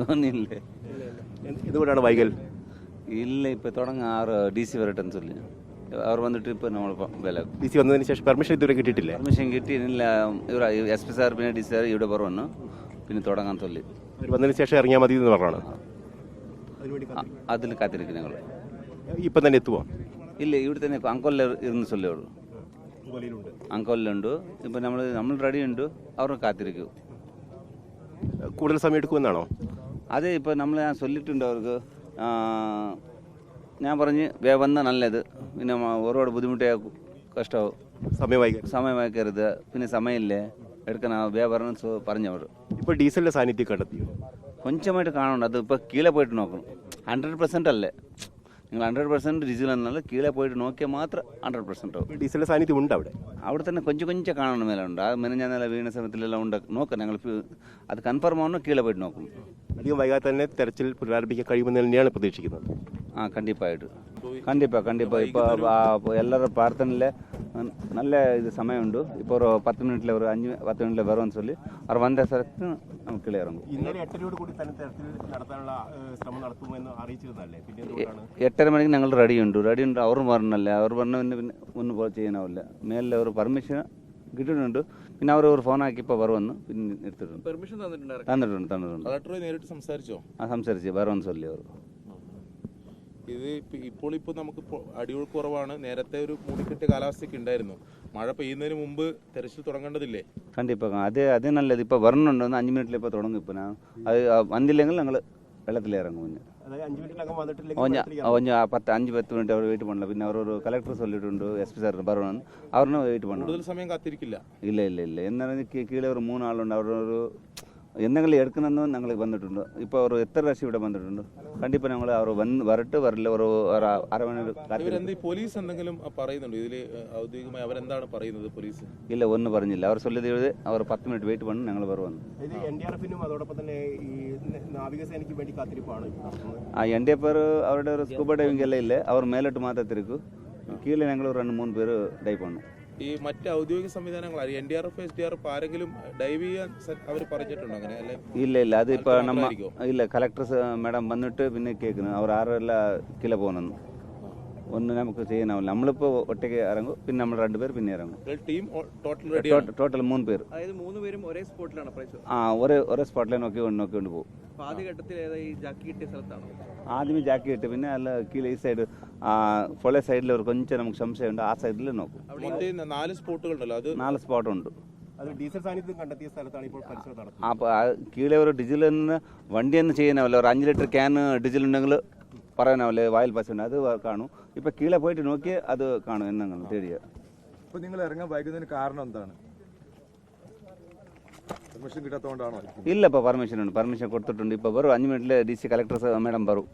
ഒന്നുമില്ലേ. എന്തുകൊണ്ടാണ് വൈകൽ? ഇല്ല, ഇപ്പൊ തുടങ്ങ 6 DC വരട്ടെന്ന് ചൊല്ലി അവർ വന്നിട്ട് ഇപ്പൊ നമ്മൾ വില DC വന്നതിന് ശേഷം പെർമിഷൻ ഇതുവരെ കിട്ടിയിട്ടില്ലേ? പെർമിഷൻ കിട്ടിയില്ല. ഇവർ SP സാർ പിന്നെ DC സാർ ഇവിടെ പറഞ്ഞു പിന്നെ തുടങ്ങാൻ ചൊല്ലി. അവർ വന്നതിന് ശേഷം ഇറങ്ങിയാൽ മതി എന്ന് പറഞ്ഞാണ്. അതിൽ കാത്തിരിക്കും ഞങ്ങൾ. ഇപ്പം തന്നെ എത്തുമോ? ഇല്ല, ഇവിടെ തന്നെ അങ്കോലിൽ ഇരുന്ന് ചൊല്ലുള്ളൂ. അങ്കോലിലുണ്ട്. ഇപ്പൊ നമ്മൾ റെഡി ഉണ്ട്. അവർ കാത്തിരിക്കും. കൂടുതൽ സമയം എടുക്കുമെന്നാണോ? അതെ, ഇപ്പൊ ഞാൻ ചൊല്ലിട്ടുണ്ട് അവർക്ക്. ഞാൻ പറഞ്ഞ് വന്നാൽ നല്ലത്. പിന്നെ ഒരുപാട് ബുദ്ധിമുട്ടായ കഷ്ടമാവും. സമയം വയ്ക്കരുത്. പിന്നെ സമയമില്ലേ എടുക്കണം വ്യാപാരം പറഞ്ഞവർ. ഇപ്പോൾ ഡീസലിന്റെ സാന്നിധ്യം കണ്ടെത്തിയോ? കൊഞ്ചമായിട്ട് കാണുന്നുണ്ട്. അത് ഇപ്പോൾ കീഴെ പോയിട്ട് നോക്കണം. 100% അല്ലേ, നിങ്ങൾ 100% ഡീസൽ എന്നാൽ കീഴെ പോയിട്ട് നോക്കിയാൽ മാത്രം 100% ആവും. ഡീസലിന്റെ സാന്നിധ്യം ഉണ്ട് അവിടെ തന്നെ കൊഞ്ചം കാണണം. മേലെ ഉണ്ട്. ആ മെനഞ്ഞാൽ വീണ സമയത്തിലെല്ലാം ഉണ്ട്. നോക്കാം ഞങ്ങൾ. അത് കൺഫേം ആവുന്ന കീഴെ പോയിട്ട് നോക്കും. അധികം വൈകാതെ തന്നെ തെരച്ചിൽ പുനരാരംഭിക്കാൻ കഴിയുമെന്ന് തന്നെയാണ് പ്രതീക്ഷിക്കുന്നത്. கண்டிப்பாக இப்போ எல்லாரும் பிரார்த்தனையில் நல்ல இது சமயம் உண்டு. இப்போ ஒரு 10 மினிட்ல ஒரு 5-10 மினிட்ல வரும்னு சொல்லி அவர் வந்த സ്ഥലത്ത് നമുക്ക് കീഴേ ഇറങ്ങും. 8:30 മണിക്ക് ഞങ്ങൾ റെഡിയുണ്ട്. അവർ പറഞ്ഞല്ലേ, അവർ പറഞ്ഞ പിന്നെ ഒന്നും ചെയ്യാനാവില്ല. മേലെ ഒരു പെർമിഷൻ കിട്ടിയിട്ടുണ്ട്. പിന്നെ അവർ ഒരു ഫോൺ ആക്കി ഇപ്പോൾ വരുമെന്ന് പിന്നെ എടുത്തിട്ടുണ്ട്. തന്നിട്ടുണ്ട്. സംസാരിച്ചു വരുമെന്ന് ചൊല്ലി അവർ. ഇത് ഇപ്പോൾ നമുക്ക് അടിയൊഴു കുറവാണ്. നേരത്തെ ഒരു മൂടിക്കെട്ടിയ കാലാവസ്ഥയൊക്കെ ഉണ്ടായിരുന്നു. മഴ പെയ്യുന്നതിന് മുമ്പ് തെരച്ചിൽ തുടങ്ങേണ്ടതില്ലേ? കണ്ടിപ്പാ അത് നല്ലത്. ഇപ്പോൾ വരണുണ്ട്. 5 മിനിറ്റിൽ ഇപ്പോൾ തുടങ്ങും. ഇപ്പോൾ അത് വന്നില്ലെങ്കിൽ ഞങ്ങൾ വെള്ളത്തിൽ ഇറങ്ങും. 5-10 മിനിറ്റ് അവർ വെയിറ്റ് பண்ணல. പിന്നെ അവർ ഒരു കളക്ടർ ചൊല്ലിട്ടുണ്ട്, SP സാർ പറയണം. അവരിന് വെയിറ്റ് பண்ணണം. കൂടുതൽ സമയം കാത്തിരിക്കില്ല. ഇല്ല. എന്നാലും കീഴെ ഒരു 3 ആളുണ്ട്. അവരൊരു എന്തെങ്കിലും എടുക്കണമെന്ന് ഞങ്ങൾ വന്നിട്ടുണ്ട്. ഇപ്പോൾ ഒരു എത്ര പ്രാവശ്യം ഇവിടെ വന്നിട്ടുണ്ട്. കണ്ടിപ്പോൾ ഞങ്ങൾ അവർ വരട്ടില്ല ഒരു അരമണി. പോലീസ് എന്തെങ്കിലും പറയുന്നുണ്ട് ഇതിൽ ഔദ്യോഗികമായി? അവരെന്താണ് പറയുന്നത്? പോലീസ് ഇല്ല, ഒന്നും പറഞ്ഞില്ല. അവർ ചൊല്ലിയത് അവർ 10 മിനിറ്റ് വെയിറ്റ് பண்ணி ഞങ്ങൾ വരുവാണ്. NDRF അവരുടെ ഒരു സ്കൂബ ഡൈവിംഗ് എല്ലാം ഇല്ലേ, അവർ മേലോട്ട് മാത്രം തിരിക്കും. കീഴെ ഞങ്ങൾ 2-3 പേര് ഡൈവ് பண்ணுം. ഈ മറ്റ് ഔദ്യോഗിക സംവിധാനങ്ങൾ NDRF SDRF ആരെങ്കിലും ഡൈവ് ചെയ്യാൻ അവർ പറഞ്ഞിട്ടുണ്ടോ അങ്ങനെ? ഇല്ല അത് ഇപ്പൊ ഇല്ല, കളക്ടർ മാഡം വന്നിട്ട് പിന്നെ കേൾക്കുന്നു അവർ ആരെല്ലാം കീഴെ പോകുന്നു. ഒന്നും നമുക്ക് ചെയ്യാനാവില്ല. നമ്മളിപ്പോ ഒറ്റയ്ക്ക് ഇറങ്ങും. പിന്നെ നമ്മൾ 2 പേര് പിന്നെ ഇറങ്ങും. ടോട്ടൽ 3 പേര്. അതായത് 3 പേരും ഒരേ സ്പോട്ടിലാണ്? ഒരേ സ്പോട്ടിലെ നോക്കിക്കൊണ്ട് പോകും. ആദ്യമേ ജാക്കി ഇട്ട് പിന്നെ അല്ല കീഴെ ഈ സൈഡ് പൊള സൈഡിൽ ഒരു കൊഞ്ചം നമുക്ക് സംശയമുണ്ട്. ആ സൈഡിൽ നോക്കും. 4 സ്പോട്ടുകളുണ്ടല്ലോ, അത് 4 സ്പോട്ടുണ്ട്. ഡീസൽ സാന്നിധ്യം കണ്ടെത്തിയ സ്ഥലത്താണ് ഇപ്പോൾ പരിശോധന നടത്തുന്നത്. അപ്പോൾ കീഴെ ഒരു ഡീസൽ വണ്ടി ഒന്നും ചെയ്യാനാവില്ല. ഒരു 5 ലിറ്റർ ക്യാൻ ഡീസൽ ഉണ്ടെങ്കിൽ പറയാനാവില്ലേ, വായിൽ പശുണ്ട്, അത് കാണും. ഇപ്പൊ കീഴെ പോയിട്ട് നോക്കി അത് കാണും. എന്നെങ്കിൽ തേടിയ ഇപ്പൊ നിങ്ങൾ ഇറങ്ങാൻ വൈകുന്നതിന് കാരണം എന്താണ്? പെർമിഷൻ കിട്ടാത്തതുകൊണ്ടാണോ? ഇല്ല, ഇപ്പൊ പെർമിഷൻ കൊടുത്തിട്ടുണ്ട്. ഇപ്പൊ വെറും 5 മിനിറ്റിൽ DC കളക്ടർ മാഡം വരും.